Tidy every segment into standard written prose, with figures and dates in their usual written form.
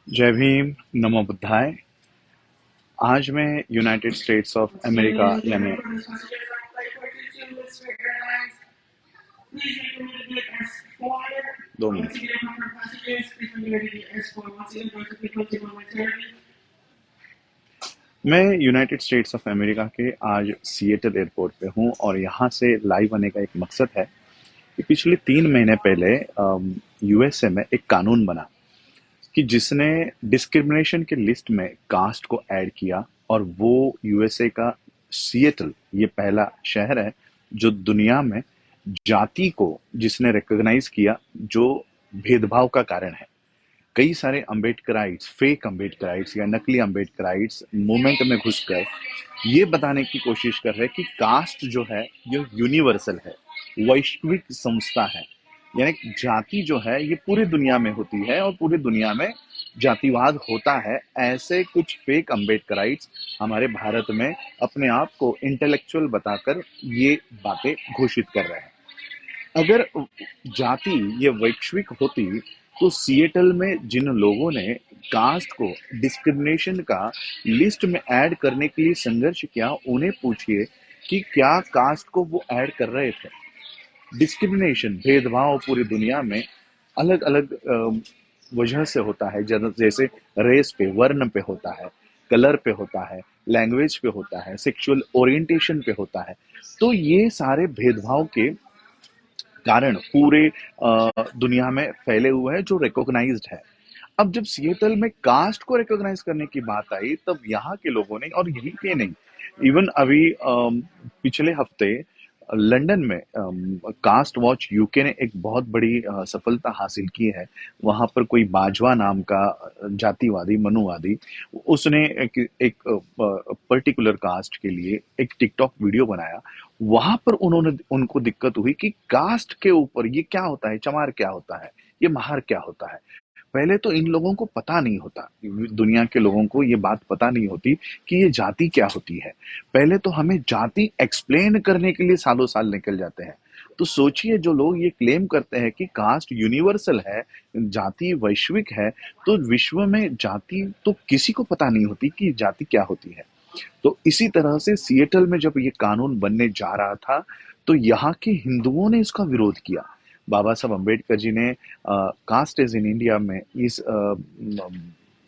जय भीम, नमो बुद्धाय। आज मैं यूनाइटेड स्टेट्स ऑफ अमेरिका यानी 2 मिनट। मैं यूनाइटेड स्टेट्स ऑफ अमेरिका के आज सिएटल एयरपोर्ट पे हूँ और यहाँ से लाइव आने का एक मकसद है कि पिछले 3 महीने पहले यूएसए में एक कानून बना कि जिसने डिस्क्रिमिनेशन के लिस्ट में कास्ट को ऐड किया। और वो यूएसए का सिएटल ये पहला शहर है जो दुनिया में जाति को जिसने रिकॉग्नाइज किया जो भेदभाव का कारण है। कई सारे अम्बेडकराइट्स, फेक अम्बेडकराइट्स या नकली अम्बेडकराइट्स मूवमेंट में घुसकर ये बताने की कोशिश कर रहे हैं कि कास्ट जो है ये यूनिवर्सल है, वैश्विक संस्था है। यानी जाति जो है ये पूरी दुनिया में होती है और पूरी दुनिया में जातिवाद होता है। ऐसे कुछ फेक अम्बेडकराइट्स हमारे भारत में अपने आप को इंटेलेक्चुअल बताकर ये बातें घोषित कर रहे हैं। अगर जाति ये वैश्विक होती तो सिएटल में जिन लोगों ने कास्ट को डिस्क्रिमिनेशन का लिस्ट में ऐड करने के लिए संघर्ष किया, उन्हें पूछिए कि क्या कास्ट को वो ऐड कर रहे थे। डिस्क्रिमिनेशन, भेदभाव पूरी दुनिया में अलग अलग वजह से होता है। जैसे रेस पे, वर्ण पे होता है, कलर पे होता है, लैंग्वेज पे होता है, सेक्सुअल ओरिएंटेशन पे होता है। तो ये सारे भेदभाव के कारण पूरे दुनिया में फैले हुए हैं जो रिकॉग्नाइज्ड है। अब जब सिएटल में कास्ट को रिकॉग्नाइज करने की बात आई तब यहाँ के लोगों ने, और यही के नहीं, इवन अभी पिछले हफ्ते लंदन में कास्ट वॉच यूके ने एक बहुत बड़ी सफलता हासिल की है। वहां पर कोई बाजवा नाम का जातिवादी, मनुवादी, उसने एक पर्टिकुलर कास्ट के लिए एक टिकटॉक वीडियो बनाया। वहां पर उनको दिक्कत हुई कि कास्ट के ऊपर ये क्या होता है, चमार क्या होता है, ये महार क्या होता है। पहले तो इन लोगों को पता नहीं होता, दुनिया के लोगों को ये बात पता नहीं होती कि ये जाति क्या होती है। पहले तो हमें जाति एक्सप्लेन करने के लिए सालों साल निकल जाते हैं। तो सोचिए, जो लोग ये क्लेम करते हैं कि कास्ट यूनिवर्सल है, जाति वैश्विक है, तो विश्व में जाति तो किसी को पता नहीं होती कि जाति क्या होती है। तो इसी तरह से सिएटल में जब ये कानून बनने जा रहा था तो यहाँ के हिंदुओं ने इसका विरोध किया। बाबा साहब अम्बेडकर जी ने कास्ट इज इन इंडिया में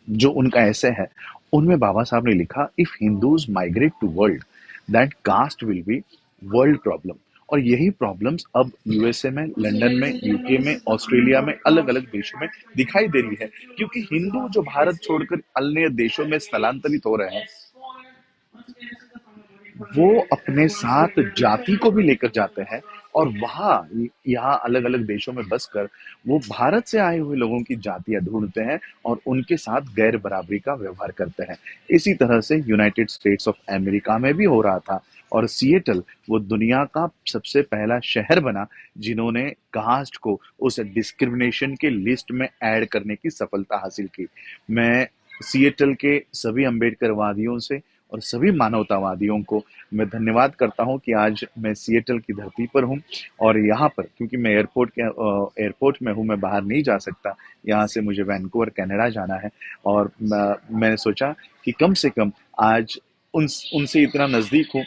जो उनका ऐसे है उनमें बाबा साहब ने लिखा, if Hindus migrate to world that caste will be world problem. और यही प्रॉब्लम्स अब यूएसए में, लंदन में, यूके में, ऑस्ट्रेलिया में, अलग अलग देशों में दिखाई दे रही है। क्योंकि हिंदू जो भारत छोड़कर अन्य देशों में स्थलांतरित हो रहे हैं वो अपने साथ जाति को भी लेकर जाते हैं। और वहां यहाँ अलग अलग देशों में बसकर वो भारत से आए हुए लोगों की जातियां ढूंढते हैं और उनके साथ गैर बराबरी का व्यवहार करते हैं। इसी तरह से यूनाइटेड स्टेट्स ऑफ अमेरिका में भी हो रहा था। और सिएटल वो दुनिया का सबसे पहला शहर बना जिन्होंने कास्ट को उस डिस्क्रिमिनेशन के लिस्ट में ऐड करने की सफलता हासिल की। मैं सिएटल के सभी अम्बेडकरवादियों से और सभी मानवतावादियों को मैं धन्यवाद करता हूं कि आज मैं सिएटल की धरती पर हूं। और यहाँ पर क्योंकि मैं एयरपोर्ट में हूं, मैं बाहर नहीं जा सकता। यहाँ से मुझे वैंकूवर कनाडा जाना है। और मैंने सोचा कि कम से कम आज उनसे इतना नजदीक हूं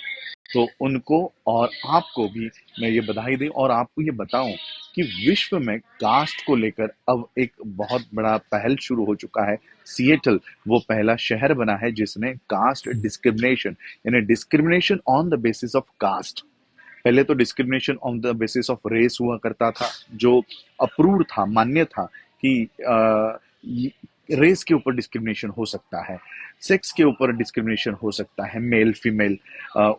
तो उनको और आपको भी मैं ये बधाई दूं और आपको ये बताऊं कि विश्व में कास्ट को लेकर अब एक बहुत बड़ा पहल शुरू हो चुका है। सिएटल वो पहला शहर बना है जिसने कास्ट डिस्क्रिमिनेशन, यानी discrimination on the basis of caste. पहले तो discrimination on the basis of race हुआ करता था, जो अप्रूव था, मान्य था कि रेस के ऊपर डिस्क्रिमिनेशन हो सकता है, सेक्स के ऊपर डिस्क्रिमिनेशन हो सकता है, मेल फीमेल।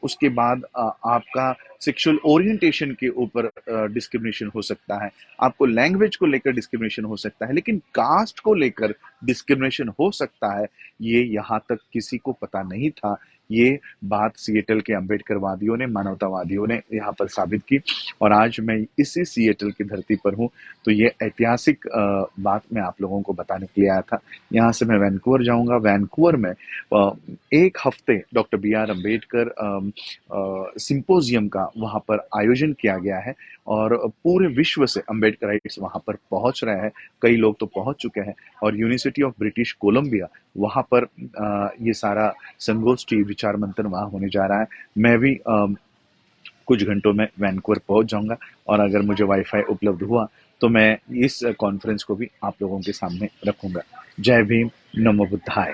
उसके बाद आपका सेक्सुअल ओरिएंटेशन के ऊपर डिस्क्रिमिनेशन हो सकता है, आपको लैंग्वेज को लेकर डिस्क्रिमिनेशन हो सकता है, लेकिन कास्ट को लेकर डिस्क्रिमिनेशन हो सकता है ये यहाँ तक किसी को पता नहीं था। ये बात सिएटल के अम्बेडकरवादियों ने, मानवतावादियों ने यहाँ पर साबित की और आज मैं इसी सिएटल की धरती पर हूँ। तो ये ऐतिहासिक बात मैं आप लोगों को बताने के लिए आया था। यहाँ से मैं वैंकूवर जाऊँगा। वैंकूवर में 1 हफ्ते doctor B R Ambedkar symposium का वहाँ पर आयोजन किया गया है और पूरे विश्व से अम्बेडकराइट्स वहाँ पर पहुँच रहे हैं। कई लोग तो पहुँच चुके हैं और यूनिवर्सिटी ऑफ ब्रिटिश कोलंबिया वहाँ पर ये सारा संगोष्ठी विचार मंथन वहाँ होने जा रहा है। मैं भी कुछ घंटों में वैंकूवर पहुँच जाऊँगा और अगर मुझे वाईफ़ाई उपलब्ध हुआ तो मैं इस कॉन्फ्रेंस को भी आप लोगों के सामने रखूँगा। जय भीम, नमो बुद्धाय।